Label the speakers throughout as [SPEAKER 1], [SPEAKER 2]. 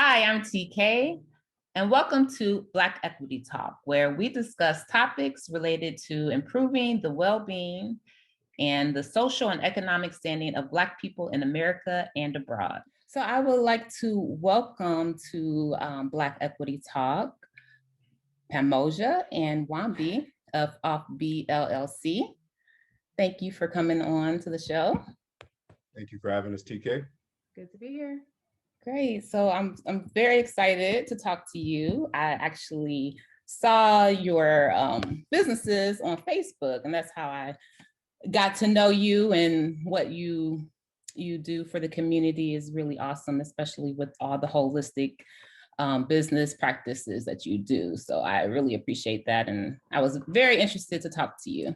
[SPEAKER 1] Hi, I'm TK, and welcome to Black Equity Talk, where we discuss topics related to improving the well-being and the social and economic standing of Black people in America and abroad. So I would like to welcome to Black Equity Talk, Pamoja and Wambi of OffBeLLC. Thank you for coming on to the show.
[SPEAKER 2] Thank you for having us, TK.
[SPEAKER 3] Good to be here.
[SPEAKER 1] Great. So I'm very excited to talk to you. I actually saw your businesses on Facebook, and that's how I got to know you, and what you do for the community is really awesome, especially with all the holistic business practices that you do. So I really appreciate that, and I was very interested to talk to you.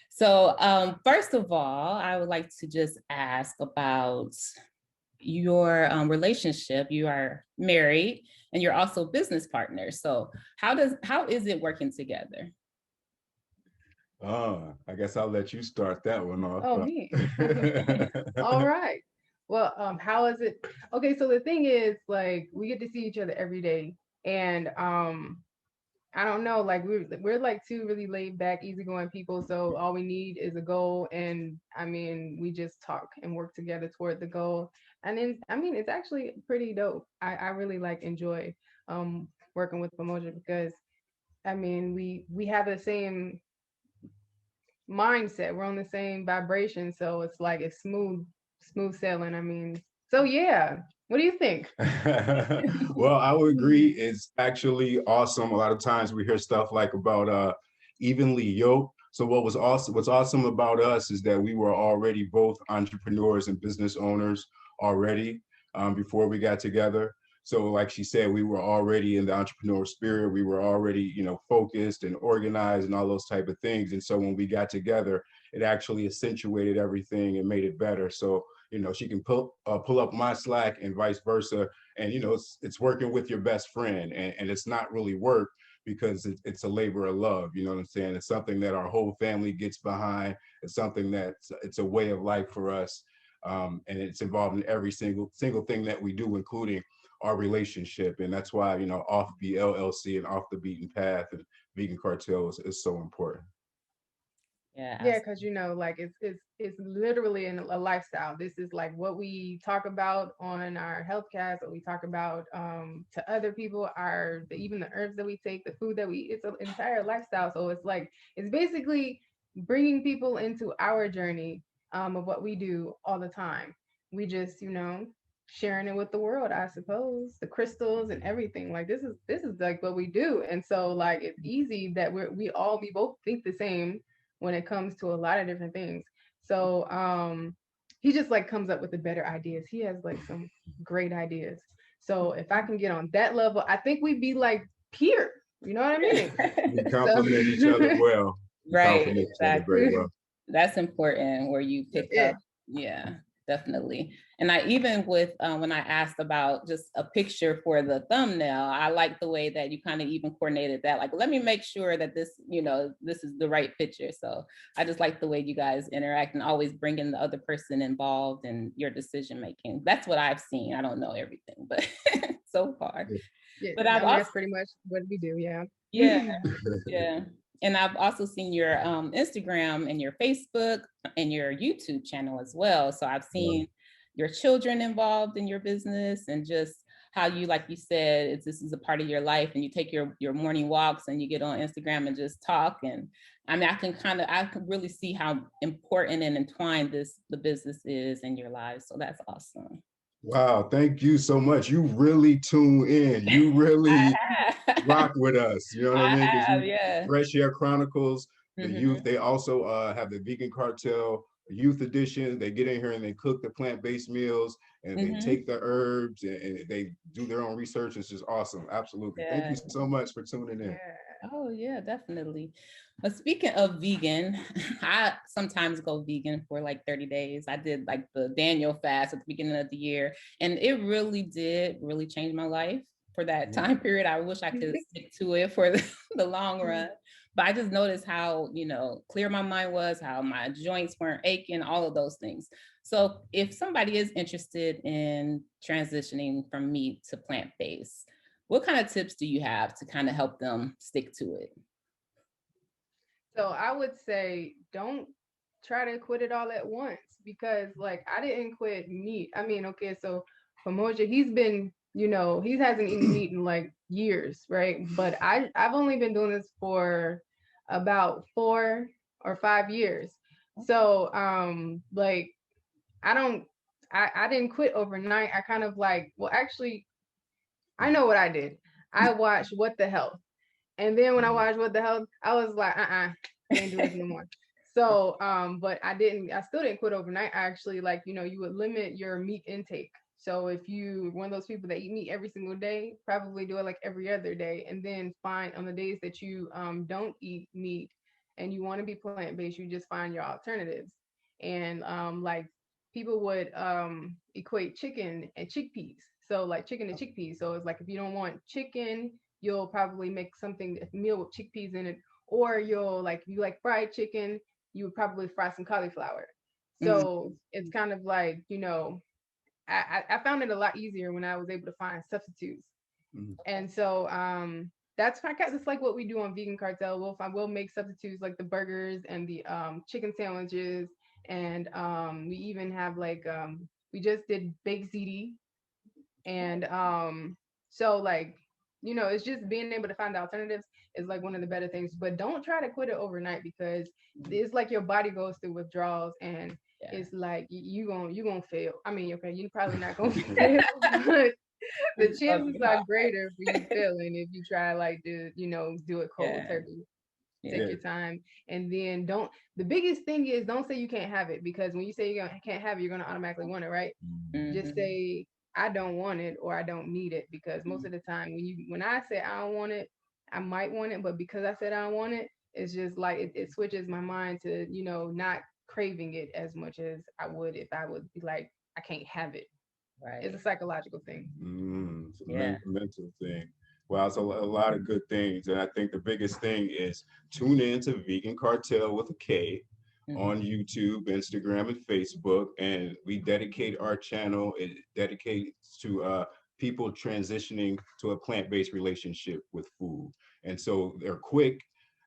[SPEAKER 1] So first of all, I would like to just ask about your relationship. You are married and you're also business partners. So how is it working together?
[SPEAKER 2] I guess I'll let you start that one off.
[SPEAKER 3] Oh, me. All right. Well, how is it? Okay, so the thing is, like, we get to see each other every day, and I don't know, like we're like two really laid back, easygoing people. So all we need is a goal, and I mean, we just talk and work together toward the goal. And then, I mean, it's actually pretty dope. I really like enjoy working with Pamoja because I mean, we have the same mindset. We're on the same vibration, so it's like it's smooth sailing. I mean, so yeah. What do you think?
[SPEAKER 2] Well, I would agree. It's actually awesome. A lot of times we hear stuff like about evenly yoked. So what's awesome about us is that we were already both entrepreneurs and business owners already before we got together. So like she said, we were already in the entrepreneurial spirit. We were already, focused and organized and all those type of things. And so when we got together, it actually accentuated everything and made it better. So she can pull up my slack and vice versa. And, it's working with your best friend, and it's not really work because it's a labor of love. You know what I'm saying? It's something that our whole family gets behind. It's something it's a way of life for us. And it's involved in every single thing that we do, including our relationship. And that's why, OffBeLLC and Off the Beaten Path and Vegan Kartel is so important.
[SPEAKER 3] Yeah, because like it's literally a lifestyle. This is like what we talk about on our health cast, what we talk about to other people, even the herbs that we take, the food that we eat. It's an entire lifestyle. So it's basically bringing people into our journey of what we do all the time. We just sharing it with the world, I suppose, the crystals and everything. Like this is like what we do, and so like it's easy that we both think the same when it comes to a lot of different things. So he just like comes up with the better ideas. He has like some great ideas. So if I can get on that level, I think we'd be like peer. You know what I mean?
[SPEAKER 2] We complement each other well.
[SPEAKER 1] Right, exactly. Well. That's important where you pick up. Yeah, definitely. And I even with when I asked about just a picture for the thumbnail, I like the way that you kind of even coordinated that. Like, let me make sure that this is the right picture. So I just like the way you guys interact and always bringing the other person involved in your decision making. That's what I've seen. I don't know everything, but so far.
[SPEAKER 3] Yeah, but that's pretty much what we do. Yeah.
[SPEAKER 1] Yeah. Yeah. And I've also seen your Instagram and your Facebook and your YouTube channel as well. So I've seen your children involved in your business, and just how you, like you said, this is a part of your life, and you take your morning walks and you get on Instagram and just talk. And I mean, I can really see how important and entwined the business is in your lives. So that's awesome.
[SPEAKER 2] Wow, thank you so much. You really tune in. You really rock with us. You know what I mean?
[SPEAKER 1] Yeah.
[SPEAKER 2] Fresh Air Chronicles, the youth, they also have the Vegan Kartel youth edition. They get in here and they cook the plant-based meals, and they take the herbs, and they do their own research. It's just awesome. Absolutely. Yeah. Thank you so much for tuning in.
[SPEAKER 1] Yeah. Oh yeah, definitely. But speaking of vegan, I sometimes go vegan for like 30 days. I did like the Daniel fast at the beginning of the year, and it really did change my life for that time period. I wish I could stick to it for the long run. but I just noticed how, clear my mind was, how my joints weren't aching, all of those things. So if somebody is interested in transitioning from meat to plant-based, what kind of tips do you have to kind of help them stick to it?
[SPEAKER 3] So I would say don't try to quit it all at once, because like I didn't quit meat. I mean, okay, so Pamoja, he hasn't eaten meat in like years, right? But I've only been doing this for about 4 or 5 years. So like I didn't quit overnight. I kind of like, well, actually, I know what I did. I watched What the Health. And then when I watched What the Health, I was like, can't do this no more. So, but I still didn't quit overnight. I actually, like, you would limit your meat intake. So if you one of those people that eat meat every single day, probably do it like every other day, and then find on the days that you don't eat meat and you want to be plant-based, you just find your alternatives. And like people would equate chicken and chickpeas. So like chicken and chickpeas. So it's like if you don't want chicken, you'll probably make a meal with chickpeas in it, or you'll like if you like fried chicken, you would probably fry some cauliflower. So it's kind of like, I found it a lot easier when I was able to find substitutes. And so that's it's like what we do on Vegan Kartel. We'll make substitutes like the burgers and the chicken sandwiches, and we even have like we just did baked ziti, and so like it's just being able to find alternatives is like one of the better things. But don't try to quit it overnight, because it's like your body goes through withdrawals, and it's like you gonna fail. I mean, okay, you're probably not gonna fail, but the chances are greater for you failing if you try like to do it cold turkey. Take your time, and then the biggest thing is don't say you can't have it, because when you say you can't have it, you're gonna automatically want it, right? Just say I don't want it, or I don't need it, because most of the time when I say I don't want it, I might want it, but because I said I don't want it, it's just like it switches my mind to not craving it as much as I would if I would be like I can't have it. Right. It's a psychological thing.
[SPEAKER 2] It's a mental thing. Well, it's a lot of good things. And I think the biggest thing is tune in to Vegan Kartel with a K on YouTube, Instagram, and Facebook. And we dedicate our channel, it dedicates to people transitioning to a plant-based relationship with food. And so they're quick,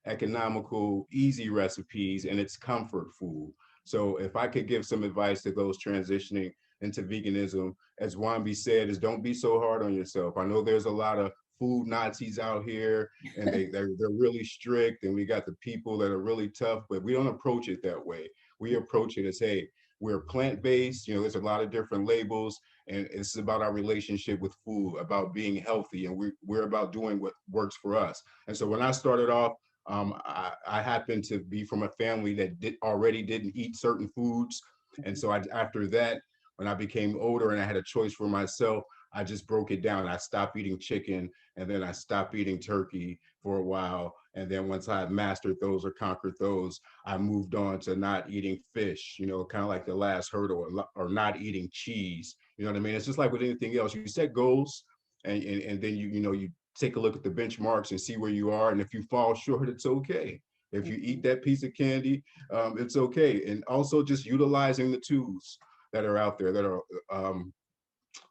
[SPEAKER 2] economical, easy recipes, and it's comfort food. So if I could give some advice to those transitioning into veganism, as Wambi said, is don't be so hard on yourself. I know there's a lot of food Nazis out here, and they're really strict, and we got the people that are really tough, but we don't approach it that way. We approach it as, hey, we're plant-based, there's a lot of different labels, and it's about our relationship with food, about being healthy, and we're about doing what works for us. And so when I started off, I happened to be from a family that already didn't eat certain foods. And so after that, when I became older and I had a choice for myself, I just broke it down. I stopped eating chicken, and then I stopped eating turkey for a while. And then once I had mastered those or conquered those, I moved on to not eating fish, kind of like the last hurdle, or not eating cheese. You know what I mean? It's just like with anything else. You set goals, and then you take a look at the benchmarks and see where you are. And if you fall short, it's okay. If you eat that piece of candy, it's okay. And also just utilizing the tools that are out there that are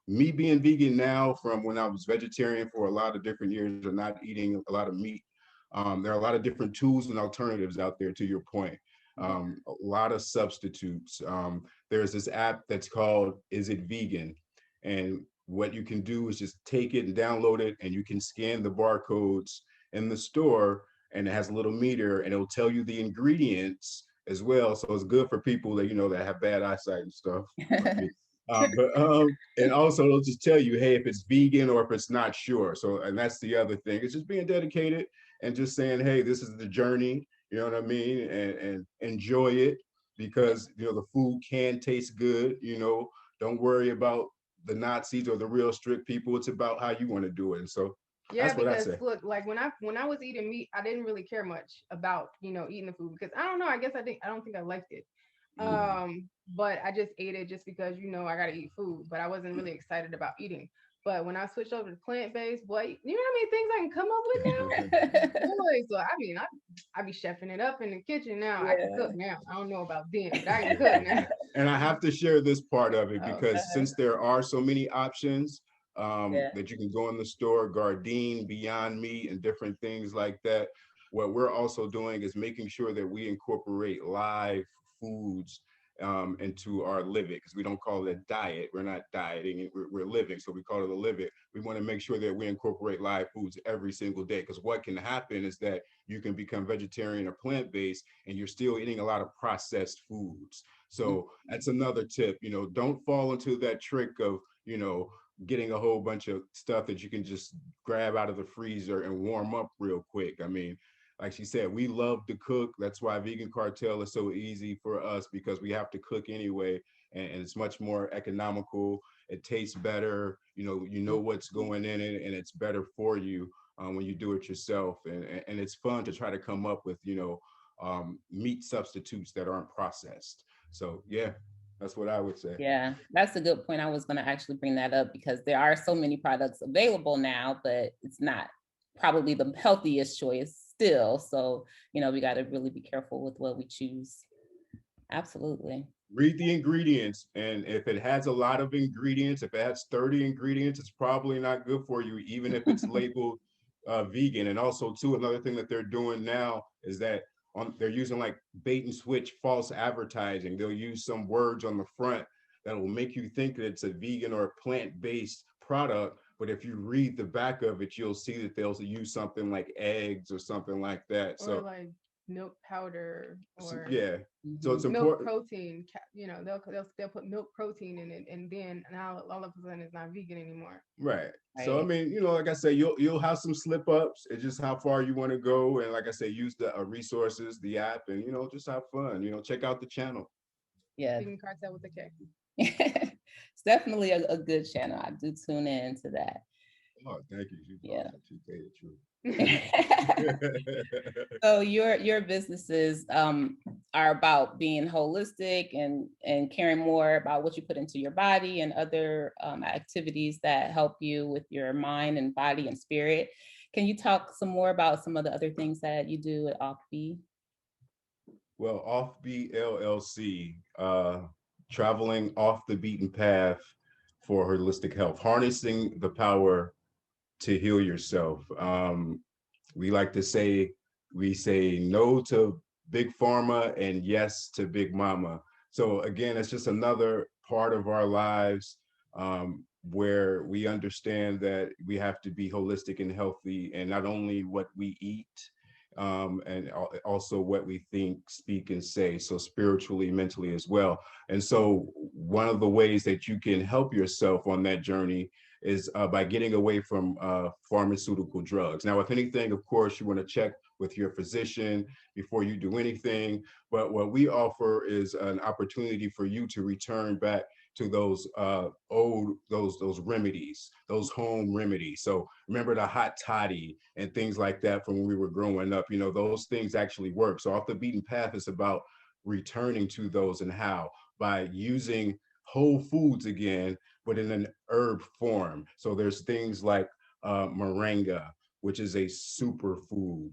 [SPEAKER 2] me being vegan now, from when I was vegetarian for a lot of different years or not eating a lot of meat. There are a lot of different tools and alternatives out there, to your point. A lot of substitutes. There's this app that's called Is It Vegan? And what you can do is just take it and download it, and you can scan the barcodes in the store, and it has a little meter, and it'll tell you the ingredients as well. So it's good for people that, that have bad eyesight and stuff. And also it'll just tell you, hey, if it's vegan or if it's not sure. So, and that's the other thing. It's just being dedicated and just saying, hey, this is the journey, you know what I mean? And enjoy it, because, the food can taste good, don't worry about the Nazis or the real strict people. It's about how you want to do it. And so that's what I say.
[SPEAKER 3] Look, like when I was eating meat, I didn't really care much about, eating the food, because I don't know, I don't think I liked it. But I just ate it just because, I got to eat food, but I wasn't really excited about eating. But when I switched over to plant-based, boy, you know how many things I can come up with now? Boy, so I mean, I be chefing it up in the kitchen now. I can cook now. I don't know about then, but I can cook now.
[SPEAKER 2] And I have to share this part of it because since there are so many options that you can go in the store, Gardein, Beyond Meat, and different things like that, what we're also doing is making sure that we incorporate live foods into our living, because we don't call it a diet. We're not dieting, we're living, so we call it a living. We want to make sure that we incorporate live foods every single day, because what can happen is that you can become vegetarian or plant-based and you're still eating a lot of processed foods. So that's another tip, you know, don't fall into that trick of, you know, getting a whole bunch of stuff that you can just grab out of the freezer and warm up real quick. I mean, like she said, we love to cook. That's why Vegan Kartel is so easy for us, because we have to cook anyway, and it's much more economical. It tastes better. You know what's going in it, and it's better for you when you do it yourself. And it's fun to try to come up with, meat substitutes that aren't processed. So yeah, that's what I would say.
[SPEAKER 1] Yeah, that's a good point. I was going to actually bring that up because there are so many products available now, but it's not probably the healthiest choice still. So, we got to really be careful with what we choose. Absolutely.
[SPEAKER 2] Read the ingredients. And if it has a lot of ingredients, if it has 30 ingredients, it's probably not good for you, even if it's labeled vegan. And also too, another thing that they're doing now is that they're using like bait and switch false advertising. They'll use some words on the front that will make you think that it's a vegan or a plant-based product. But if you read the back of it, you'll see that they'll use something like eggs or something like that.
[SPEAKER 3] Or like milk powder, or
[SPEAKER 2] so it's
[SPEAKER 3] milk
[SPEAKER 2] important.
[SPEAKER 3] Protein, they'll put milk protein in it, and then now all of a sudden it's not vegan anymore.
[SPEAKER 2] Right. So I mean, like I said, you'll have some slip ups. It's just how far you want to go, and like I said, use the resources, the app, and just have fun. Check out the channel.
[SPEAKER 1] Yeah.
[SPEAKER 3] Vegan Kartel with the K.
[SPEAKER 1] It's definitely a good channel. I do tune in to that.
[SPEAKER 2] Oh, thank you.
[SPEAKER 1] Yeah.
[SPEAKER 2] The
[SPEAKER 1] So your businesses are about being holistic and caring more about what you put into your body and other activities that help you with your mind and body and spirit. Can you talk some more about some of the other things that you do at OffBe?
[SPEAKER 2] Well, OffBeLLC, traveling off the beaten path for holistic health, harnessing the power to heal yourself. We like to say, we say no to big pharma and yes to big mama. So again, it's just another part of our lives where we understand that we have to be holistic and healthy, and not only what we eat, and also what we think, speak, and say, so spiritually, mentally as well. And so one of the ways that you can help yourself on that journey is by getting away from pharmaceutical drugs. Now, if anything, of course, you want to check with your physician before you do anything. But what we offer is an opportunity for you to return back to those those remedies, those home remedies. So remember the hot toddy and things like that from when we were growing up. Those things actually work. So Off the Beaten Path is about returning to those, and how by using whole foods again, but in an herb form. So there's things like moringa, which is a superfood,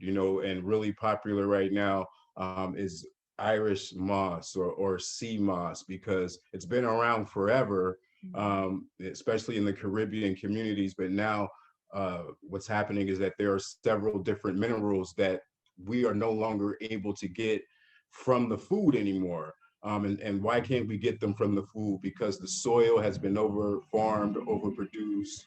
[SPEAKER 2] and really popular right now is Irish moss or sea moss, because it's been around forever, especially in the Caribbean communities. But now what's happening is that there are several different minerals that we are no longer able to get from the food anymore. And why can't we get them from the food? Because the soil has been over-farmed, overproduced.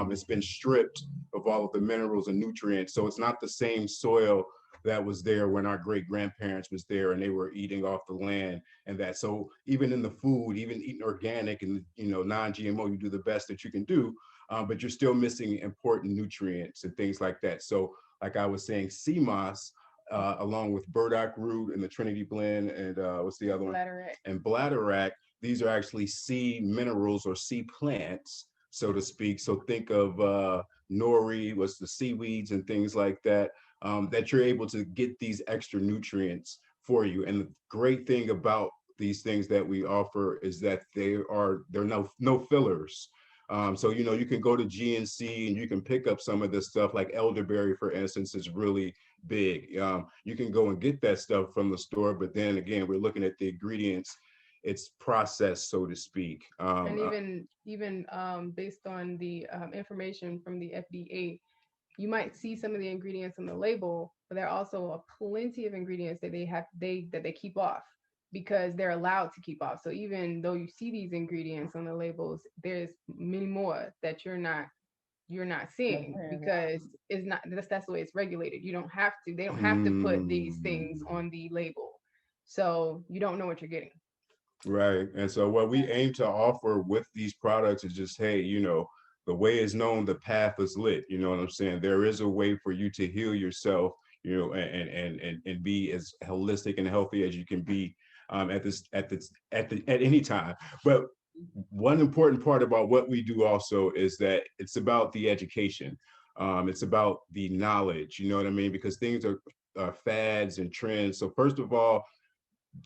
[SPEAKER 2] It's been stripped of all of the minerals and nutrients. So it's not the same soil that was there when our great-grandparents was there and they were eating off the land and that. So even in the food, even eating organic and non-GMO, you do the best that you can do, but you're still missing important nutrients and things like that. So like I was saying, sea moss, along with burdock root and the Trinity blend, and what's the other one? And bladderwrack. These are actually sea minerals or sea plants, so to speak. So think of nori, what's the seaweeds and things like that, that you're able to get these extra nutrients for you. And the great thing about these things that we offer is that they're no fillers. So, you know, you can go to GNC and you can pick up some of this stuff, like elderberry, for instance, is really big. You can go and get that stuff from the store, but then again, we're looking at the ingredients. It's processed, so to speak.
[SPEAKER 3] And even based on the information from the FDA, you might see some of the ingredients on the label, but there are also plenty of ingredients that they keep off because they're allowed to keep off. So even though you see these ingredients on the labels, there's many more that you're not seeing because it's not that's the way it's regulated. They don't have to put these things on the label. So you don't know what you're getting.
[SPEAKER 2] Right. And so what we aim to offer with these products is just, hey, you know, the way is known, the path is lit. You know what I'm saying? There is a way for you to heal yourself, you know, and be as holistic and healthy as you can be at any time. But one important part about what we do also is that it's about the education. It's about the knowledge, you know what I mean? Because things are fads and trends. So first of all,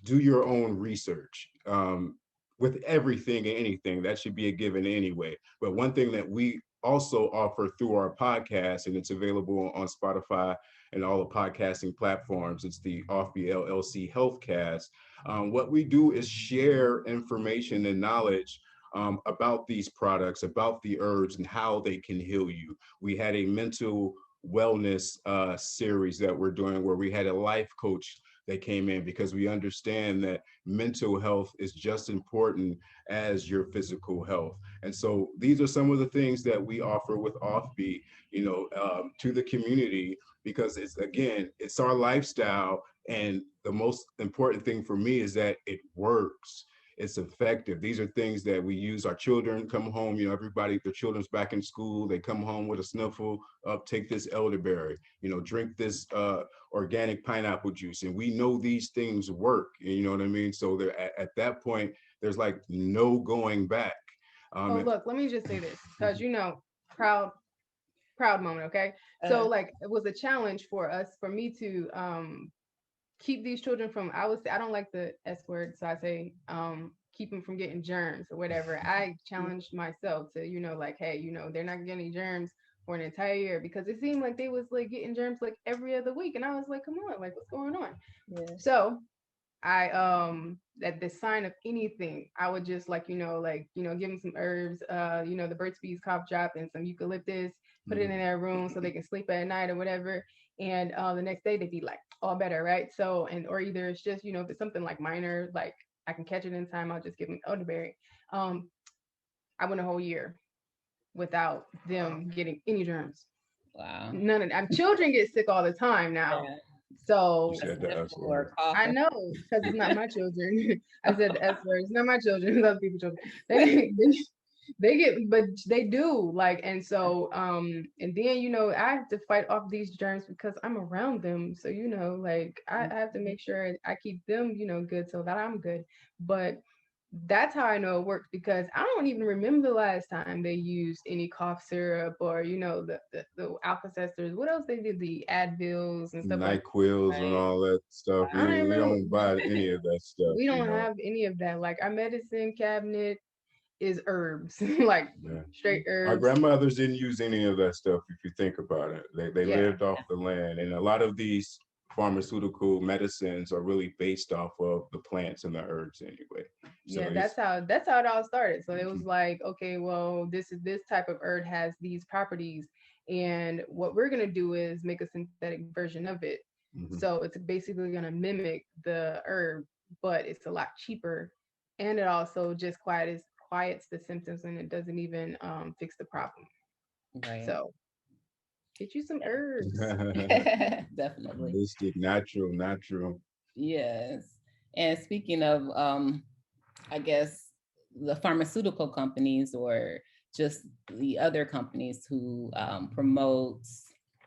[SPEAKER 2] do your own research. With everything and anything, that should be a given anyway. But one thing that we also offer through our podcast, and it's available on Spotify and all the podcasting platforms, it's the OffBeLLC Healthcast. What we do is share information and knowledge about these products, about the herbs and how they can heal you. We had a mental wellness series that we're doing where we had a life coach that came in, because we understand that mental health is just important as your physical health. And so these are some of the things that we offer with OffBe, you know, to the community, because it's our lifestyle. And the most important thing for me is that it works. It's effective. These are things that we use. Our children come home, you know, their children's back in school. They come home with a sniffle up, take this elderberry, you know, drink this organic pineapple juice. And we know these things work, you know what I mean? So at that point, there's like no going back.
[SPEAKER 3] Look, let me just say this, because, you know, proud moment. Okay. So like, it was a challenge for me to keep these children from, I don't like the S word, so I say keep them from getting germs or whatever. I challenged myself to, you know, like, hey, you know, they're not getting any germs for an entire year, because it seemed like they was like getting germs like every other week, and I was like, come on, like, what's going on? Yeah. So I at the sign of anything, I would just like, you know, give them some herbs, you know, the Burt's Bees cough drop and some eucalyptus, put it in their room so they can sleep at night or whatever. And the next day they'd be like all better, right? So, or either it's just, you know, if it's something like minor, like I can catch it in time, I'll just give them elderberry. I went a whole year without them getting any germs.
[SPEAKER 1] Wow.
[SPEAKER 3] None of them. Children get sick all the time now. Yeah. So I know, because it's not my children. I said the S word. It's not my children. It's other people's children. They get, but they do, like, and so and then, you know, I have to fight off these germs because I'm around them. So, you know, like I have to make sure I keep them, you know, good so that I'm good. But that's how I know it works, because I don't even remember the last time they used any cough syrup or, you know, the Alka-Seltzers. What else they did? The Advils and stuff,
[SPEAKER 2] NyQuils and all that stuff. We don't buy any of that stuff.
[SPEAKER 3] We don't have any of that. Like, our medicine cabinet is herbs, like straight herbs.
[SPEAKER 2] Our grandmothers didn't use any of that stuff, if you think about it. They lived off the land, and a lot of these pharmaceutical medicines are really based off of the plants and the herbs anyway. So
[SPEAKER 3] yeah, that's how it all started. So it was like, okay, well, this type of herb has these properties, and what we're gonna do is make a synthetic version of it. So it's basically gonna mimic the herb, but it's a lot cheaper, and it also just quiets the symptoms, and it doesn't even fix the problem. Right. So get you some herbs.
[SPEAKER 1] Definitely.
[SPEAKER 2] Holistic, natural.
[SPEAKER 1] Yes. And speaking of, I guess, the pharmaceutical companies or just the other companies who promote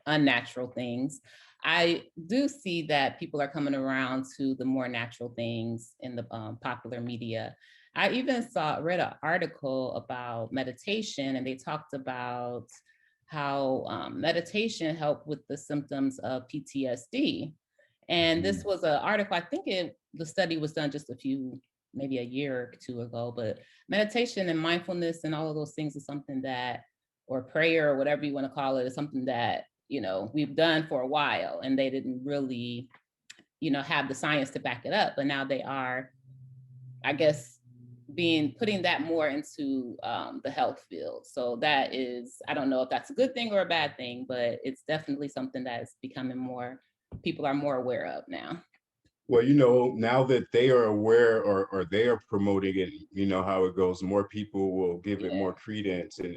[SPEAKER 1] unnatural things, I do see that people are coming around to the more natural things in the popular media. I even read an article about meditation, and they talked about how meditation helped with the symptoms of PTSD. And this was an article, I think the study was done just a few maybe a year or two ago, but meditation and mindfulness and all of those things is something that, or prayer or whatever you want to call it, is something that, you know, we've done for a while, and they didn't really, you know, have the science to back it up. But now they are, I guess, putting that more into the health field. So that is, I don't know if that's a good thing or a bad thing, but it's definitely something that's becoming more, people are more aware of now.
[SPEAKER 2] Well, you know, now that they are aware, or they are promoting it, you know how it goes, more people will give it more credence and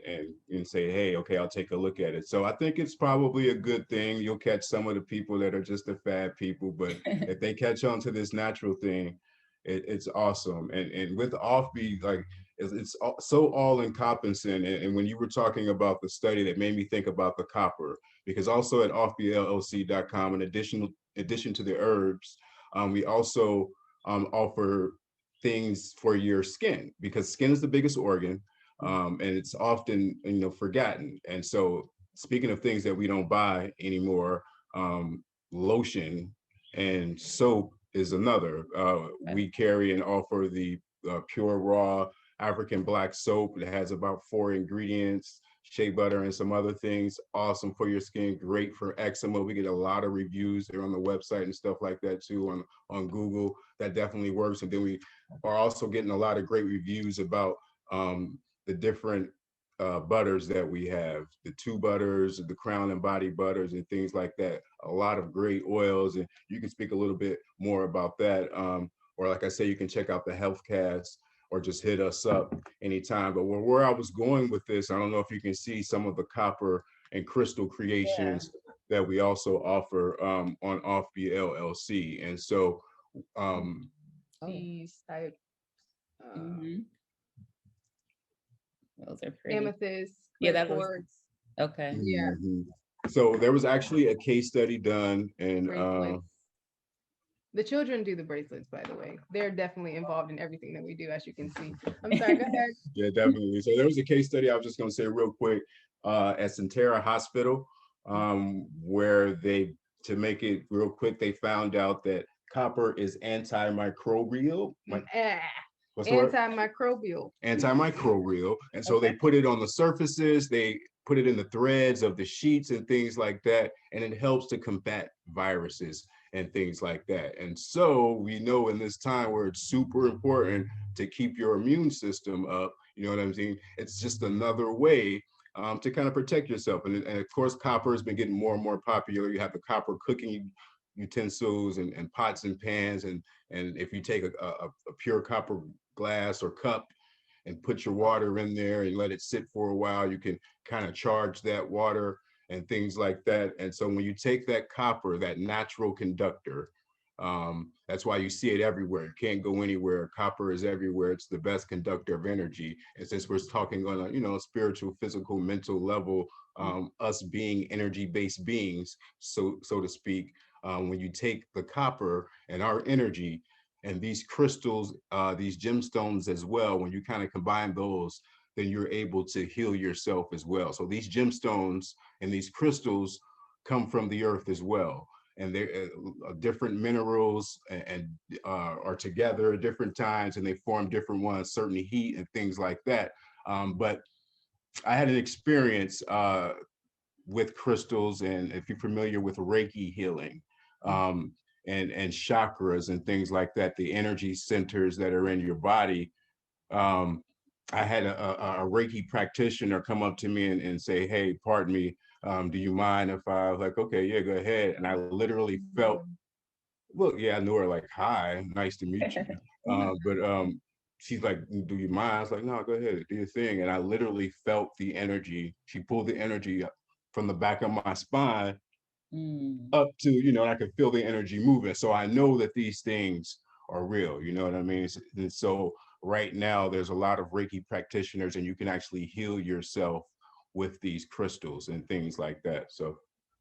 [SPEAKER 2] say, hey, okay, I'll take a look at it. So I think it's probably a good thing. You'll catch some of the people that are just the fad people, but if they catch on to this natural thing, it's awesome. And with OffBe, like, it's so all encompassing. And when you were talking about the study, that made me think about the copper, because also at offbellc.com, in addition to the herbs, we also offer things for your skin, because skin is the biggest organ, and it's often, you know, forgotten. And so, speaking of things that we don't buy anymore, lotion and soap is another. We carry and offer the pure raw African black soap. It has about 4 ingredients: shea butter and some other things. Awesome for your skin, great for eczema. We get a lot of reviews there on the website and stuff like that too, on Google. That definitely works. And then we are also getting a lot of great reviews about the different butters that we have, the 2 butters, the crown and body butters and things like that. A lot of great oils, and you can speak a little bit more about that. Or like I say, you can check out the Healthcast, or just hit us up anytime. But where I was going with this, I don't know if you can see some of the copper and crystal creations that we also offer on OffBeLLC. And so
[SPEAKER 3] these type,
[SPEAKER 1] those are pretty.
[SPEAKER 3] Amethyst,
[SPEAKER 1] that was
[SPEAKER 3] quartz.
[SPEAKER 1] Okay.
[SPEAKER 3] Yeah.
[SPEAKER 2] So there was actually a case study done, and
[SPEAKER 3] the children do the bracelets, by the way. They're definitely involved in everything that we do, as you can see. I'm sorry, go ahead.
[SPEAKER 2] Yeah, definitely. So there was a case study, I was just going to say real quick, at Centera Hospital, where they, to make it real quick, they found out that copper is antimicrobial.
[SPEAKER 3] Antimicrobial.
[SPEAKER 2] Antimicrobial. And so they put it on the surfaces, they put it in the threads of the sheets and things like that, and it helps to combat viruses and things like that. And so we know in this time where it's super important to keep your immune system up, you know what I'm saying? It's just another way to kind of protect yourself. And of course, copper has been getting more and more popular. You have the copper cooking utensils and pots and pans. And if you take a pure copper glass or cup and put your water in there and let it sit for a while, you can kind of charge that water and things like that. And so when you take that copper, that natural conductor, that's why you see it everywhere. You can't go anywhere. Copper is everywhere. It's the best conductor of energy. And since we're talking on a, you know, spiritual, physical, mental level, us being energy-based beings, so to speak, when you take the copper and our energy and these crystals, these gemstones as well, when you kind of combine those, then you're able to heal yourself as well. So these gemstones and these crystals come from the earth as well. And they're different minerals and are together at different times, and they form different ones, certain heat and things like that. But I had an experience with crystals, and if you're familiar with Reiki healing, and chakras and things like that, the energy centers that are in your body. I had a Reiki practitioner come up to me and say, hey, pardon me, do you mind if I was like, okay, yeah, go ahead. And I literally felt, well, yeah, I knew her, like, hi, nice to meet you. But she's like, do you mind? I was like, no, go ahead, do your thing. And I literally felt the energy. She pulled the energy from the back of my spine up to, you know, I could feel the energy moving. So I know that these things are real, you know what I mean? And so right now there's a lot of Reiki practitioners, and you can actually heal yourself with these crystals and things like that. So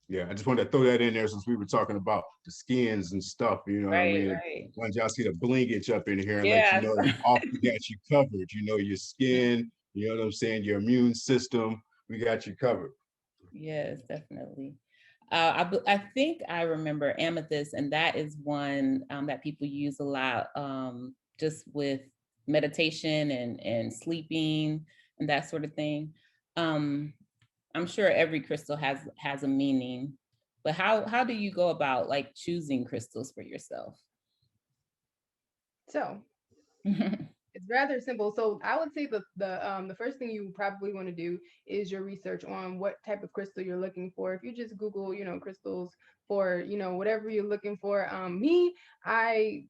[SPEAKER 2] yeah, I just wanted to throw that in there since we were talking about the skins and stuff, you know what I mean? Once y'all see the blingage up in here and let you know that OffBe got you covered, you know, your skin, you know what I'm saying, your immune system, we got you covered.
[SPEAKER 1] Yes, definitely. I think I remember amethyst, and that is one that people use a lot just with meditation and sleeping and that sort of thing. I'm sure every crystal has a meaning, but how do you go about like choosing crystals for yourself?
[SPEAKER 3] So it's rather simple. So I would say the first thing you probably want to do is your research on what type of crystal you're looking for. If you just Google, crystals for, whatever you're looking for. I mean, I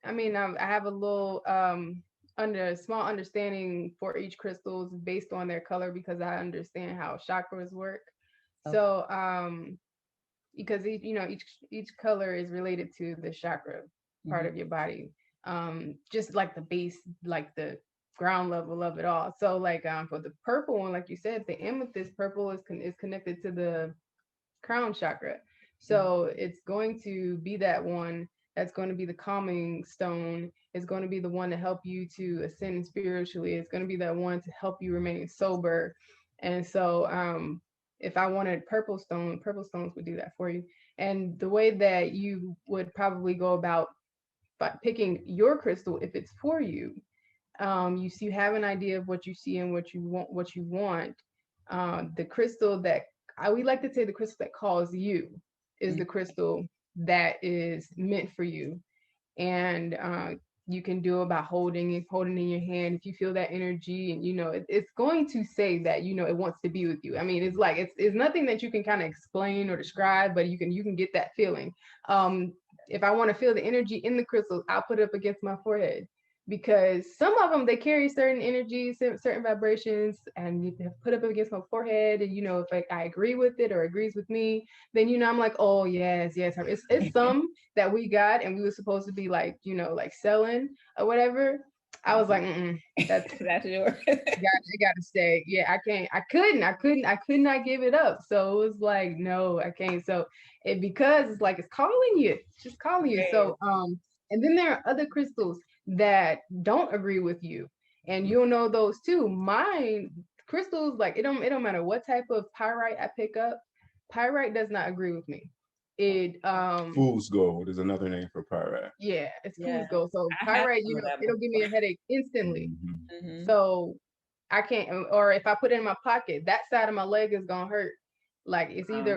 [SPEAKER 3] have a little small understanding for each crystals based on their color, because I understand how chakras work. Okay. So because each color is related to the chakra part of your body. Just like the base, like the ground level of it all. So like for the purple one, like you said, the amethyst purple is connected to the crown chakra. So it's going to be that one that's going to be the calming stone. It's going to be the one to help you to ascend spiritually. It's going to be that one to help you remain sober. And so if I wanted purple stones would do that for you. And the way that you would probably go about picking your crystal, if it's for you, you have an idea of what you see and what you want. The crystal that we like to say, the crystal that calls you is the crystal that is meant for you. And you can do about holding in your hand. If you feel that energy, and it's going to say that it wants to be with you. I mean, it's like it's nothing that you can kind of explain or describe, but you can get that feeling. If I want to feel the energy in the crystals, I'll put it up against my forehead, because some of them, they carry certain energies, certain vibrations, and you put up against my forehead, and if I agree with it or agrees with me, then I'm like, oh yes. It's some that we got and we were supposed to be like like selling or whatever. I was like, that's yours. It got to stay. Yeah, I could not give it up. So it was like, no, I can't. So because it's like it's calling you, it's just calling you. So and then there are other crystals that don't agree with you, and you'll know those too. Mine crystals, like it don't matter what type of pyrite I pick up, pyrite does not agree with me. It
[SPEAKER 2] fool's gold is another name for pyrite.
[SPEAKER 3] Yeah, it's fool's gold. So pyrite, it'll give me a headache instantly. So I can't, or if I put it in my pocket, that side of my leg is gonna hurt. Like it's either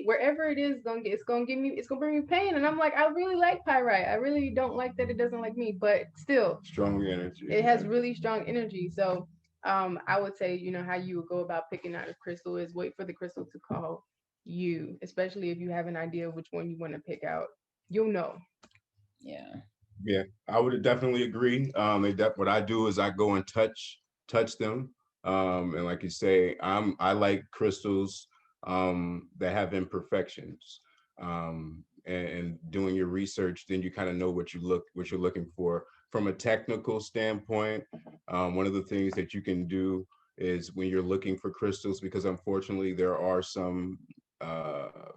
[SPEAKER 3] wherever it is it's gonna bring me pain. And I'm like, I really like pyrite. I really don't like that it doesn't like me, but still
[SPEAKER 2] strong energy.
[SPEAKER 3] It has really strong energy. So I would say, how you would go about picking out a crystal is wait for the crystal to call you, especially if you have an idea of which one you want to pick out. You'll know.
[SPEAKER 2] Yeah, I would definitely agree. What I do is I go and touch them. And like you say, I like crystals that have imperfections. And doing your research, then you kind of know what you're looking for. From a technical standpoint, one of the things that you can do is when you're looking for crystals, because unfortunately there are some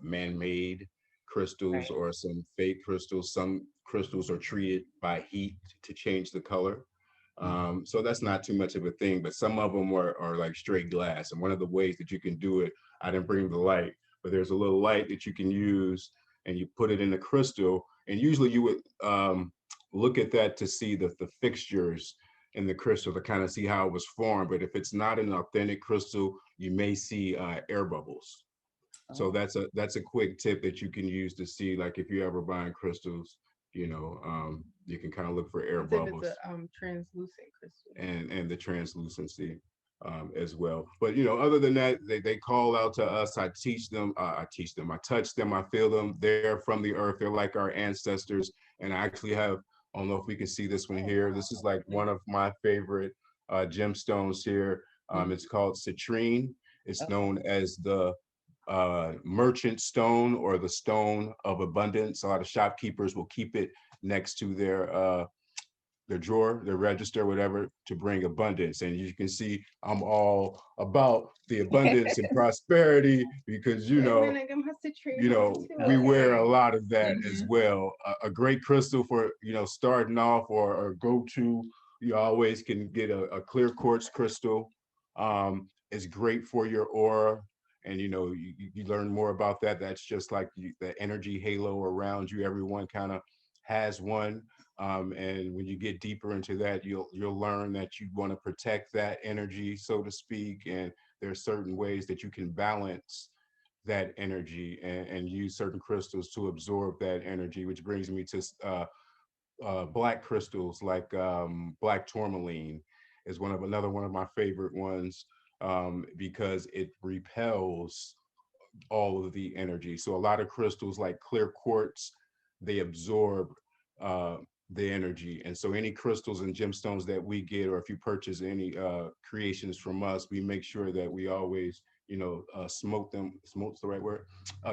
[SPEAKER 2] man-made crystals or some fake crystals. Some crystals are treated by heat to change the color. So that's not too much of a thing, but some of them are like straight glass. And one of the ways that you can do it, I didn't bring the light, but there's a little light that you can use, and you put it in the crystal. And usually you would look at that to see the fixtures in the crystal to kind of see how it was formed. But if it's not an authentic crystal, you may see air bubbles. So that's a quick tip that you can use to see, like if you're ever buying crystals, you can kind of look for air bubbles.
[SPEAKER 3] It's a translucent crystal.
[SPEAKER 2] And the translucency as well. But other than that, they call out to us. I teach them, I touch them, I feel them. They're from the earth. They're like our ancestors. And I actually have, I don't know if we can see this one here. This is like one of my favorite gemstones here. It's called citrine. It's known as the merchant stone, or the stone of abundance. A lot of shopkeepers will keep it next to their drawer, their register, whatever, to bring abundance. And you can see I'm all about the abundance and prosperity, because we wear a lot of that as well. A great crystal for starting off, or go to, you always can get a clear quartz crystal. It's great for your aura. And you learn more about that. That's just like the energy halo around you. Everyone kind of has one. And when you get deeper into that, you'll learn that you want to protect that energy, so to speak. And there are certain ways that you can balance that energy and use certain crystals to absorb that energy, which brings me to black crystals like black tourmaline is another one of my favorite ones, because it repels all of the energy. So a lot of crystals like clear quartz, they absorb uh, the energy. And so any crystals and gemstones that we get, or if you purchase any creations from us, we make sure that we always, smoke them. Smoke's the right word.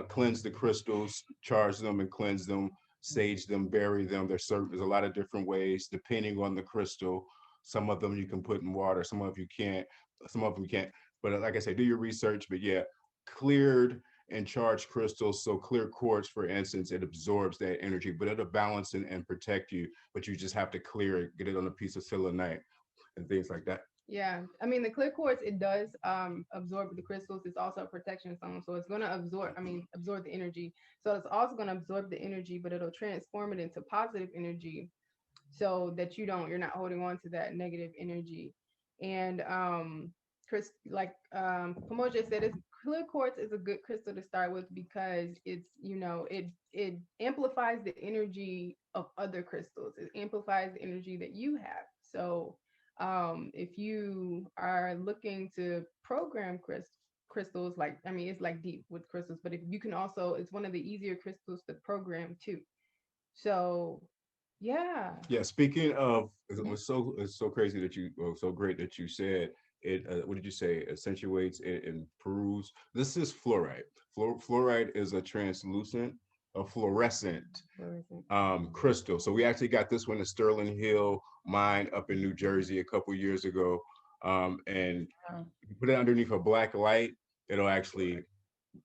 [SPEAKER 2] Cleanse the crystals, charge them and cleanse them, sage them, bury them. There's a lot of different ways depending on the crystal. Some of them you can put in water, some of you can't, some of them you can't. But like I said, do your research. But yeah, cleared and charged crystals. So clear quartz, for instance, it absorbs that energy, but it'll balance and protect you. But you just have to clear it, get it on a piece of selenite and things like that.
[SPEAKER 3] Yeah, I mean the clear quartz, it does absorb the crystals. It's also a protection zone, so it's going to absorb the energy. So it's also going to absorb the energy, but it'll transform it into positive energy, so that you're not holding on to that negative energy. And Chris, like Pamoja said, it's clear quartz is a good crystal to start with because it's, it amplifies the energy of other crystals. It amplifies the energy that you have. So if you are looking to program crystals, like, I mean, it's like deep with crystals, but if you can also, it's one of the easier crystals to program too. So yeah.
[SPEAKER 2] Yeah. Speaking of, it's so crazy that so great that you said it. What did you say? Accentuates, it improves. This is fluorite. Fluorite is a translucent, a fluorescent crystal. So we actually got this one in Sterling Hill mine up in New Jersey a couple years ago. And you put it underneath a black light, it'll actually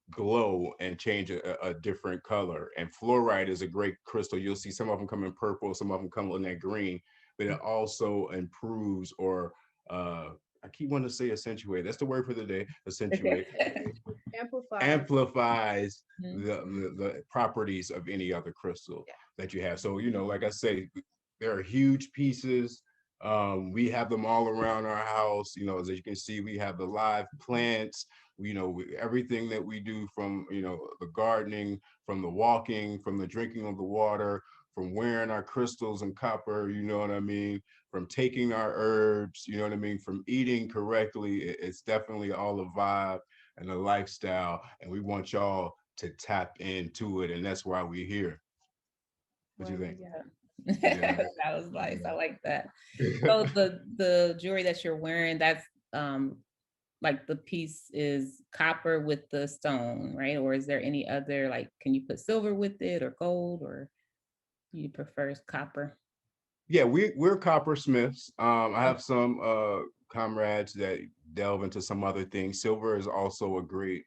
[SPEAKER 2] glow and change a different color. And fluorite is a great crystal. You'll see some of them come in purple, some of them come in that green, but it also improves, or I keep wanting to say accentuate. That's the word for the day. Accentuate. Amplifies the properties of any other crystal that you have. So, like I say, there are huge pieces. We have them all around our house. As you can see, we have the live plants. Everything that we do, from the gardening, from the walking, from the drinking of the water, from wearing our crystals and copper, you know what I mean, from taking our herbs, you know what I mean, from eating correctly. It's definitely all a vibe and a lifestyle, and we want y'all to tap into it, and that's why we're here. What do you think?
[SPEAKER 1] Yeah. That was nice. I like that. So the jewelry that you're wearing, that's like the piece is copper with the stone, right? Or is there any other, like, can you put silver with it or gold, or you prefer copper?
[SPEAKER 2] Yeah, we're coppersmiths. I have some comrades that delve into some other things. Silver is also a great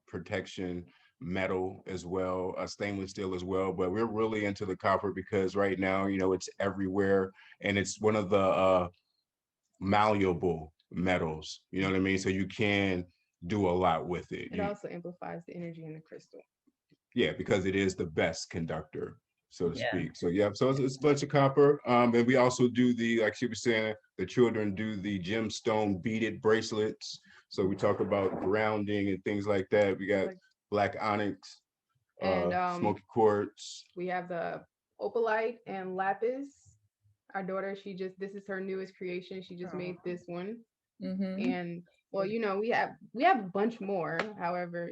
[SPEAKER 2] protection metal as well, stainless steel as well. But we're really into the copper because right now, it's everywhere, and it's one of the malleable metals. You know what I mean? So you can do a lot with it.
[SPEAKER 3] It also amplifies the energy in the crystal.
[SPEAKER 2] Yeah, because it is the best conductor, so to speak. So yeah, so it's a bunch of copper. And we also do like she was saying, the children do the gemstone beaded bracelets. So we talk about grounding and things like that. We got black onyx, and smoky quartz.
[SPEAKER 3] We have the opalite and lapis. Our daughter, this is her newest creation. She just made this one. And well, we have a bunch more. However,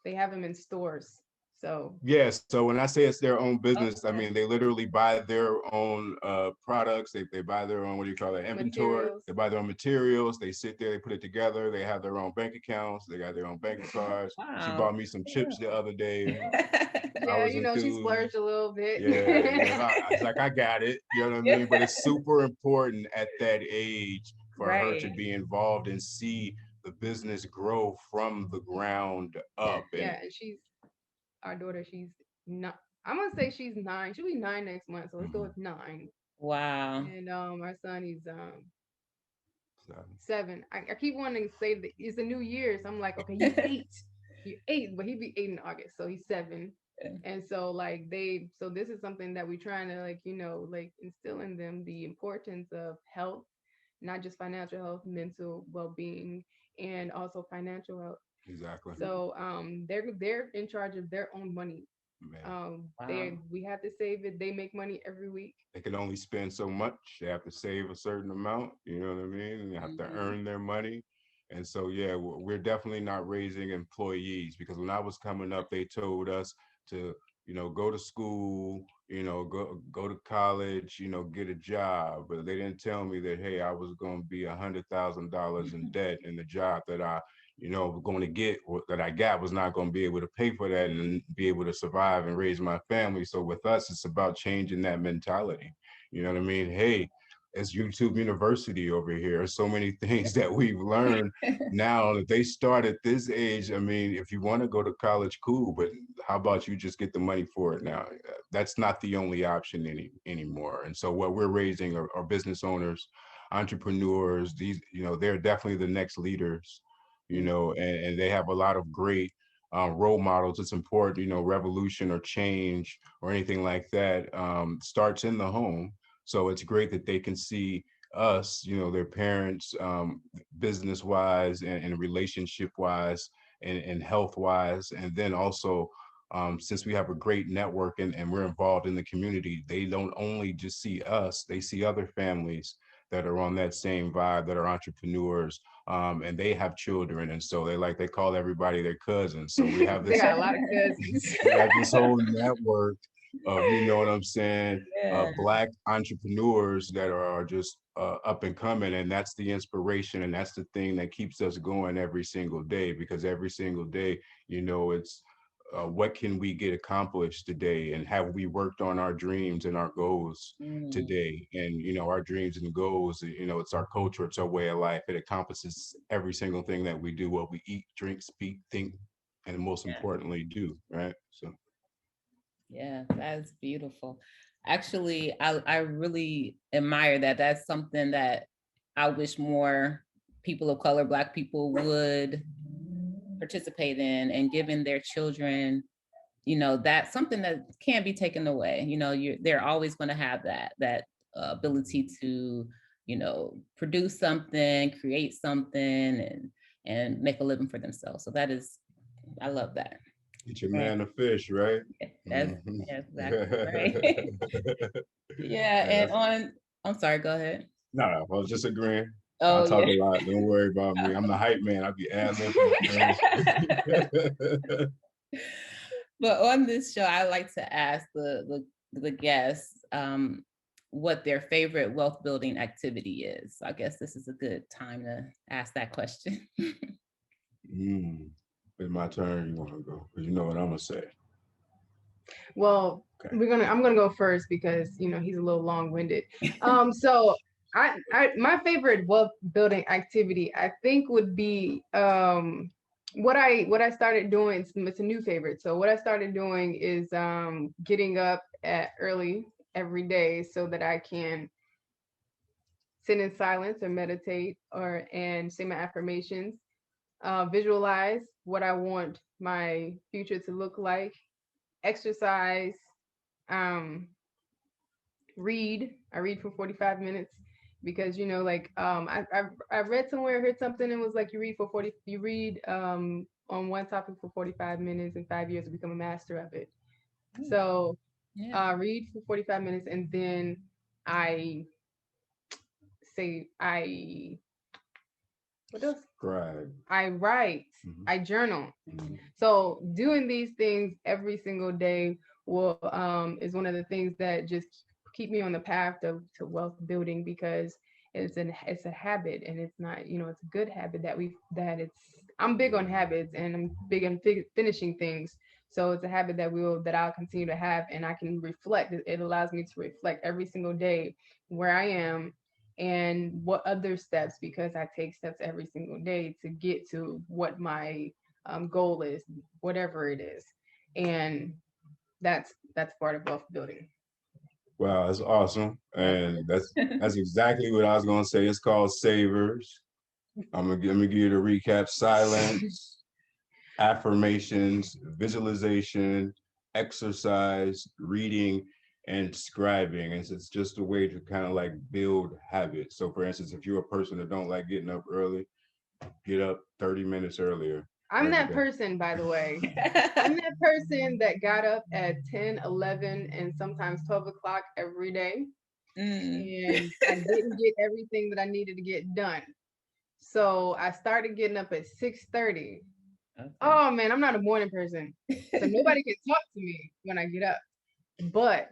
[SPEAKER 3] they have them in stores. So
[SPEAKER 2] yes, so when I say it's their own business, I mean they literally buy their own products. They buy their own, what do you call it, inventory. They buy their own materials. They sit there, they put it together. They have their own bank accounts. They got their own bank cards. Wow. She bought me some chips the other day.
[SPEAKER 3] Yeah, she splurged a little bit.
[SPEAKER 2] It's like, I got it. You know what I mean? But it's super important at that age for her to be involved and see the business grow from the ground up.
[SPEAKER 3] And our daughter, she's not, I'm gonna say she's 9. She'll be 9 next month, so let's go with 9.
[SPEAKER 1] Wow.
[SPEAKER 3] And our son, he's 7. I keep wanting to say that it's a new year, so I'm like, okay, you're 8. You're 8, but he'd be 8 in August, so he's 7. And so like so this is something that we're trying to like, like instill in them the importance of health, not just financial health, mental well-being, and also financial health.
[SPEAKER 2] Exactly.
[SPEAKER 3] So they're in charge of their own money.
[SPEAKER 1] Wow.
[SPEAKER 3] We have to save it. They make money every week.
[SPEAKER 2] They can only spend so much. They have to save a certain amount, you know what I mean? And they have to earn their money. And so, yeah, we're definitely not raising employees, because when I was coming up, they told us to, go to school, go to college, get a job. But they didn't tell me that, hey, I was going to be $100,000 in debt, and the job that I going to get, or that I got, was not going to be able to pay for that and be able to survive and raise my family. So with us, it's about changing that mentality. You know what I mean? Hey, it's YouTube University over here. There's so many things that we've learned now that they start at this age. I mean, if you want to go to college, cool, but how about you just get the money for it now? That's not the only option anymore. And so what we're raising are business owners, entrepreneurs. These, they're definitely the next leaders, and they have a lot of great role models. It's important, revolution or change or anything like that starts in the home. So it's great that they can see us, their parents, business wise and relationship wise and health wise. And then also, since we have a great network and we're involved in the community, they don't only just see us, they see other families that are on that same vibe, that are entrepreneurs, and they have children. And so they call everybody their cousins. So we have
[SPEAKER 3] They
[SPEAKER 2] this,
[SPEAKER 3] got a lot of cousins.
[SPEAKER 2] we have this whole network of, you know what I'm saying,
[SPEAKER 1] Yeah.
[SPEAKER 2] Black entrepreneurs that are just up and coming. And that's the inspiration. And that's the thing that keeps us going every single day, because every single day, it's what can we get accomplished today? And have we worked on our dreams and our goals today? And, our dreams and goals, it's our culture, it's our way of life. It encompasses every single thing that we do, what we eat, drink, speak, think, and most importantly, do, right? So.
[SPEAKER 1] Yeah, that's beautiful. Actually, I really admire that. That's something that I wish more people of color, Black people, would participate in, and giving their children, that's something that can't be taken away. They're always going to have that ability to, produce something, create something, and make a living for themselves. So I love that.
[SPEAKER 2] Get your man a fish, right?
[SPEAKER 1] That's exactly right. Yeah, and I'm sorry, go ahead.
[SPEAKER 2] No, I was just agreeing.
[SPEAKER 1] Oh,
[SPEAKER 2] I talk
[SPEAKER 1] yeah.
[SPEAKER 2] a lot. Don't worry about me. I'm the hype man. I be ad-libbing.
[SPEAKER 1] But on this show, I like to ask the guests what their favorite wealth building activity is. So I guess this is a good time to ask that question.
[SPEAKER 2] It's my turn. You want to go? Because you know what I'm gonna say.
[SPEAKER 3] Well,
[SPEAKER 2] Okay.
[SPEAKER 3] I'm gonna go first because he's a little long-winded. So my favorite wealth building activity, I think, would be what I started doing. It's a new favorite. So what I started doing is getting up early every day so that I can sit in silence or meditate and say my affirmations, visualize what I want my future to look like, exercise, read. I read for 45 minutes because I read somewhere, heard something, and was like, you read on one topic for 45 minutes, in 5 years to become a master of it. So read for 45 minutes, and then I what else?
[SPEAKER 2] Scribe.
[SPEAKER 3] I write. I journal. So doing these things every single day is one of the things that just keep me on the path to wealth building, because it's a habit, and it's not, it's a good habit I'm big on habits, and I'm big on finishing things. So it's a habit that I'll continue to have, and I can reflect. It allows me to reflect every single day where I am and what other steps, because I take steps every single day to get to what my goal is, whatever it is. And that's part of wealth building.
[SPEAKER 2] Wow, that's awesome. And that's exactly what I was gonna say. It's called Savers. I'm gonna give you the recap: silence, affirmations, visualization, exercise, reading, and scribing. And it's just a way to kind of like build habits. So for instance, if you're a person that don't like getting up early, get up 30 minutes earlier.
[SPEAKER 3] I'm that person, by the way. I'm that person that got up at 10, 11, and sometimes 12 o'clock every day. And I didn't get everything that I needed to get done. So I started getting up at 6:30. Okay. Oh man, I'm not a morning person. So nobody can talk to me when I get up. But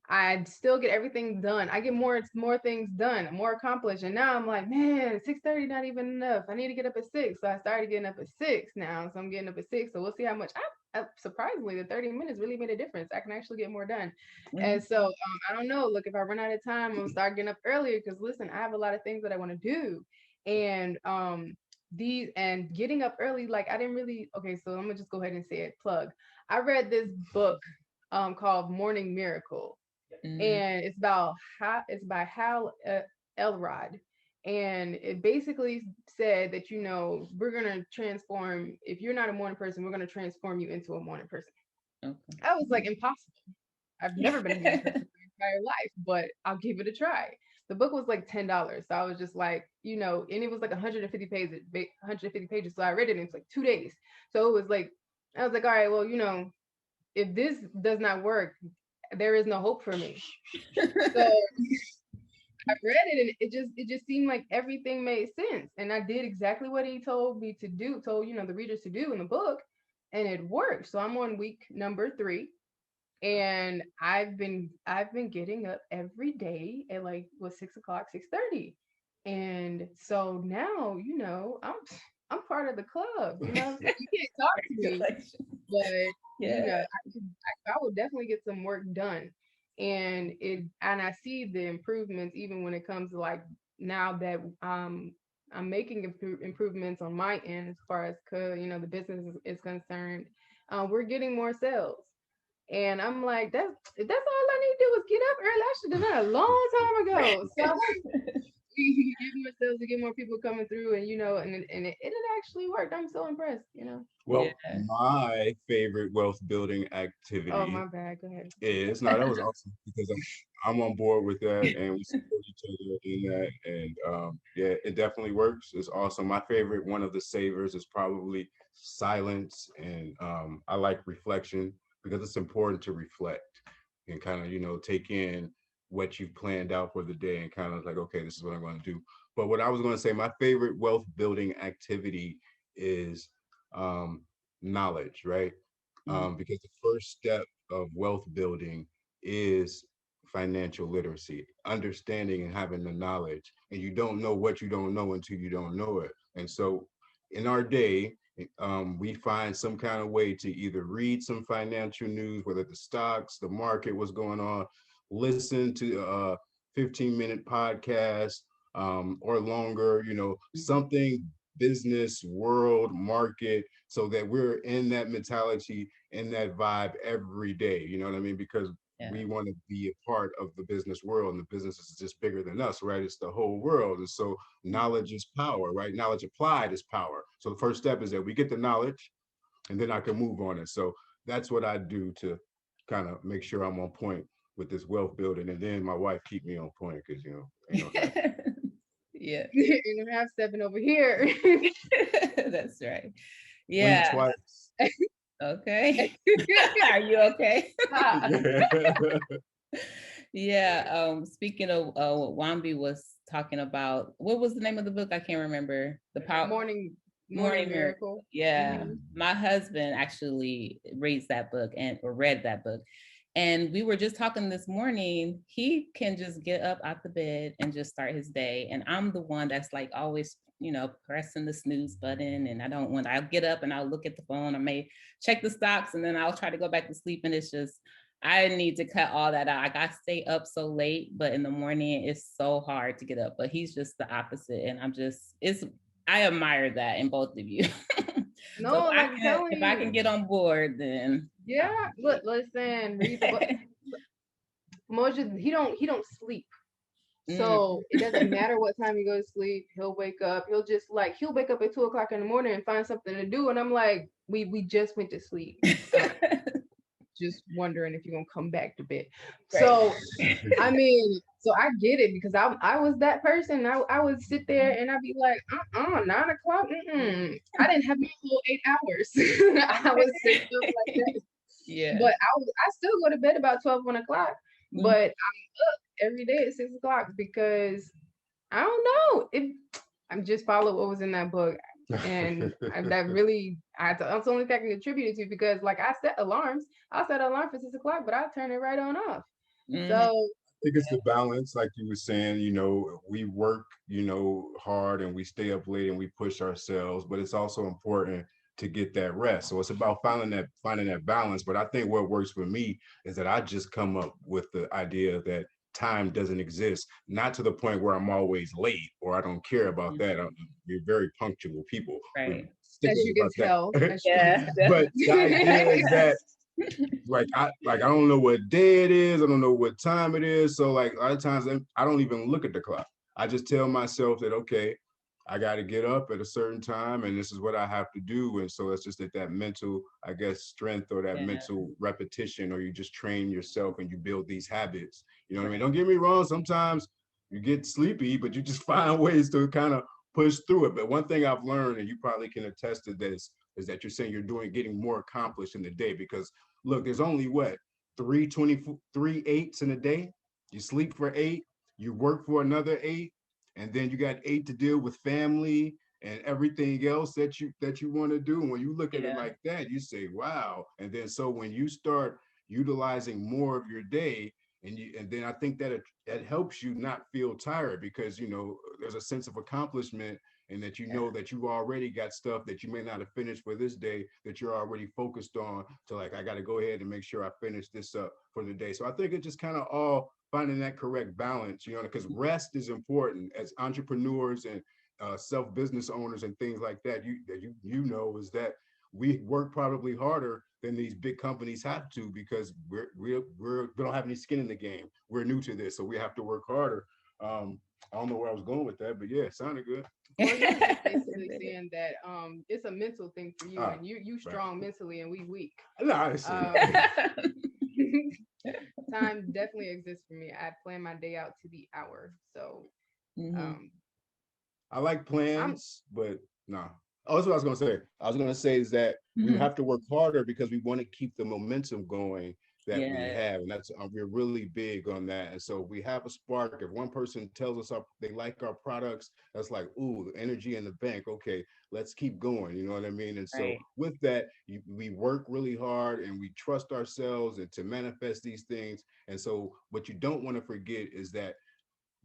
[SPEAKER 3] I still get everything done. I get more things done, more accomplished. And now I'm like, man, 6:30 not even enough. I need to get up at 6. So I started getting up at 6 now. So I'm getting up at 6. So we'll see how much. Surprisingly, the 30 minutes really made a difference. I can actually get more done. And so I don't know. Look, if I run out of time, I'm gonna start getting up earlier because listen, I have a lot of things that I want to do. And getting up early, like I didn't really. Okay, so I'm gonna just go ahead and say it. Plug. I read this book called Morning Miracle. And it's by Hal Elrod. And it basically said that, we're going to transform, if you're not a morning person, we're going to transform you into a morning person. Okay. I was like, impossible. I've never been a morning person my entire life, but I'll give it a try. The book was like $10. So I was just like, and it was like 150 pages. So I read it in like 2 days. So it was like, I was like, all right, well, if this does not work, there is no hope for me. So I read it and it just seemed like everything made sense. And I did exactly what he told me to do, told the readers to do in the book, and it worked. So I'm on week number 3. And I've been getting up every day at like 6 o'clock, 6:30. And so now, I'm part of the club. You can't talk to me, but I will definitely get some work done. And I see the improvements even when it comes to like now that I'm making improvements on my end as far as the business is concerned. We're getting more sales. And I'm like, that's all I need to do was get up early. I should have done that a long time ago. So we get more sales, to get more people coming through, and it actually worked. I'm so impressed.
[SPEAKER 2] Well, my favorite wealth building activity.
[SPEAKER 3] Oh, my bad. Go ahead.
[SPEAKER 2] That was awesome because I'm on board with that, and we support each other in that. And it definitely works. It's awesome. My favorite, one of the savers, is probably silence, and I like reflection because it's important to reflect and kind of take in what you've planned out for the day and kind of like, okay, this is what I'm going to do. But what I was going to say, my favorite wealth building activity is knowledge, right? Because the first step of wealth building is financial literacy, understanding and having the knowledge. And you don't know what you don't know until you don't know it. And so in our day, we find some kind of way to either read some financial news, whether the stocks, the market, what's going on, listen to a 15-minute podcast or longer, something business, world, market, so that we're in that mentality, in that vibe every day. You know what I mean? Because we want to be a part of the business world, and the business is just bigger than us, right? It's the whole world. And so knowledge is power, right? Knowledge applied is power. So the first step is that we get the knowledge and then I can move on it. So that's what I do to kind of make sure I'm on point with this wealth building. And then my wife keep me on point because,
[SPEAKER 1] yeah.
[SPEAKER 3] And I'm half stepping over here.
[SPEAKER 1] That's right. Yeah.
[SPEAKER 2] Twice.
[SPEAKER 1] Okay. Are you okay? Yeah. Speaking of what Wambi was talking about, what was the name of the book? I can't remember. The Power
[SPEAKER 3] Morning Miracle.
[SPEAKER 1] Yeah. Mm-hmm. My husband actually read that book. And we were just talking this morning, he can just get up out the bed and just start his day. And I'm the one that's like always, pressing the snooze button. And I'll get up and I'll look at the phone. I may check the stocks and then I'll try to go back to sleep. And it's just, I need to cut all that out. I stay up so late, but in the morning it's so hard to get up. But he's just the opposite. And I admire that in both of you.
[SPEAKER 3] No,
[SPEAKER 1] so if I can get on board, then
[SPEAKER 3] listen, read the book. Moja, he don't sleep. So it doesn't matter what time he goes to sleep, he'll wake up. He'll wake up at 2 o'clock in the morning and find something to do. And I'm like, we just went to sleep. just wondering if you're gonna come back to bed. Right. So I mean, so I get it, because I was that person. I would sit there and I'd be like, 9 o'clock. I didn't have my whole 8 hours. I was sitting up like that. Yeah. But I still go to bed about 12, 1 o'clock. But I'm up every day at 6 o'clock because I don't know. I just follow what was in that book. And that really, that's the only thing I can attribute it to, because like I set alarms. I'll set an alarm for 6 o'clock, but I'll turn it right on off. So
[SPEAKER 2] I think it's the balance, like you were saying, we work, hard, and we stay up late and we push ourselves, but it's also important to get that rest. So it's about finding that balance. But I think what works for me is that I just come up with the idea that time doesn't exist, not to the point where I'm always late or I don't care about that. We're very punctual people.
[SPEAKER 3] Right. As you can tell.
[SPEAKER 2] Yeah. But the idea is that I don't know what day it is. I don't know what time it is. So like a lot of times I don't even look at the clock. I just tell myself that, okay, I got to get up at a certain time and this is what I have to do. And so it's just that mental, I guess, strength or that mental repetition, or you just train yourself and you build these habits. You know what I mean? Don't get me wrong. Sometimes you get sleepy, but you just find ways to kind of push through it. But one thing I've learned, and you probably can attest to this, is that you're saying you're getting more accomplished in the day, because look, there's only 3 8s in a day. You sleep for 8, you work for another 8, and then you got 8 to deal with family and everything else that you want to do. And when you look at it like that, you say, wow. And then so when you start utilizing more of your day, and then I think that that helps you not feel tired, because there's a sense of accomplishment, and that that you already got stuff that you may not have finished for this day that you're already focused on, to like, I got to go ahead and make sure I finish this up for the day. So I think it just kind of all finding that correct balance, because rest is important as entrepreneurs and self-business owners and things like that. Is that we work probably harder than these big companies have to, because we don't have any skin in the game. We're new to this, so we have to work harder. I don't know where I was going with that, but yeah, it sounded good.
[SPEAKER 3] Well, you're just basically saying that it's a mental thing for you, and you strong mentally, and we weak.
[SPEAKER 2] No, I see.
[SPEAKER 3] Time definitely exists for me. I plan my day out to the hour, so
[SPEAKER 2] I like plans, but no. Oh, that's what I was going to say. I was going to say is that we have to work harder because we want to keep the momentum going that we have. And that's, we're really big on that. And so we have a spark. If one person tells us they like our products, that's like, ooh, the energy in the bank. Okay, let's keep going. You know what I mean? And so with that, we work really hard and we trust ourselves and to manifest these things. And so what you don't want to forget is that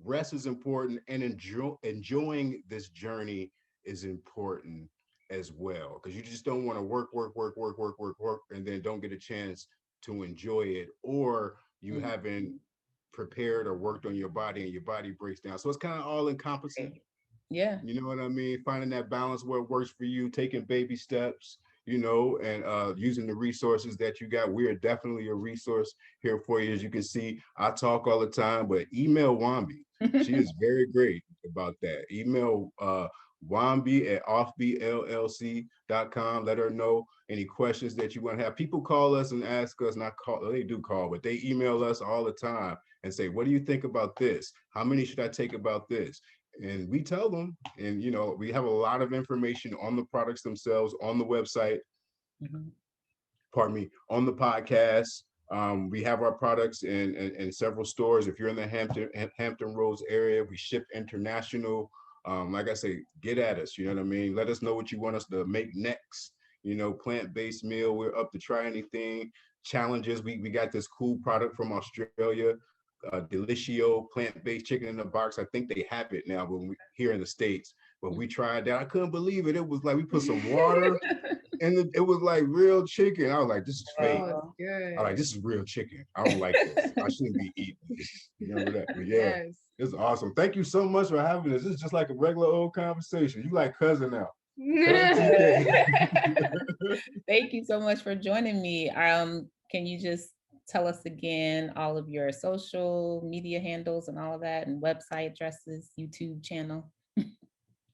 [SPEAKER 2] rest is important, and enjoying this journey is important as well, because you just don't want to work, and then don't get a chance to enjoy it, or you haven't prepared or worked on your body and your body breaks down. So it's kind of all encompassing.
[SPEAKER 1] Yeah.
[SPEAKER 2] You know what I mean? Finding that balance where it works for you, taking baby steps, and using the resources that you got. We are definitely a resource here for you. As you can see, I talk all the time, but email Wambi. She is very great about that. Email Wambi at OffBeLLC.com. Let her know any questions that you want to have. People call us and ask us, they do call, but they email us all the time and say, what do you think about this? How many should I take about this? And we tell them, and we have a lot of information on the products themselves, on the website, on the podcast. We have our products in several stores. If you're in the Hampton Roads area, we ship international. Like I say, get at us, you know what I mean? Let us know what you want us to make next. Plant-based meal, we're up to try anything. Challenges, we got this cool product from Australia, Delicioso plant-based chicken in a box. I think they have it now here in the States, but we tried that. I couldn't believe it. It was like we put some water and it was like real chicken. I was like, this is fake.
[SPEAKER 3] Oh, good.
[SPEAKER 2] I was like, this is real chicken. I don't like this. I shouldn't be eating this. Remember that? But yeah, it's awesome. Thank you so much for having this. This is just like a regular old conversation. You like cousin now.
[SPEAKER 1] Thank you so much for joining me. Can you just tell us again all of your social media handles and all of that, and website addresses, YouTube channel?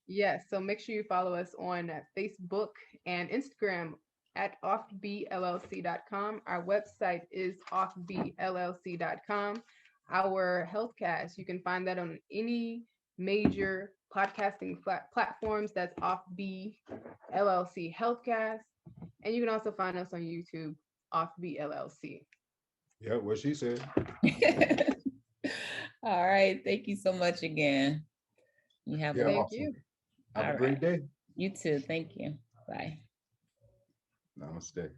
[SPEAKER 3] Yes, so make sure you follow us on Facebook and Instagram at offbellc.com. Our website is offbellc.com. Our healthcast, you can find that on any major podcasting platforms. That's OffBeLLC Healthcast. And you can also find us on YouTube, OffBeLLC.
[SPEAKER 2] Yeah, what she said.
[SPEAKER 1] All right. Thank you so much again. You have
[SPEAKER 3] Thank you.
[SPEAKER 2] Have a great day.
[SPEAKER 1] You too. Thank you. Bye.
[SPEAKER 2] Namaste.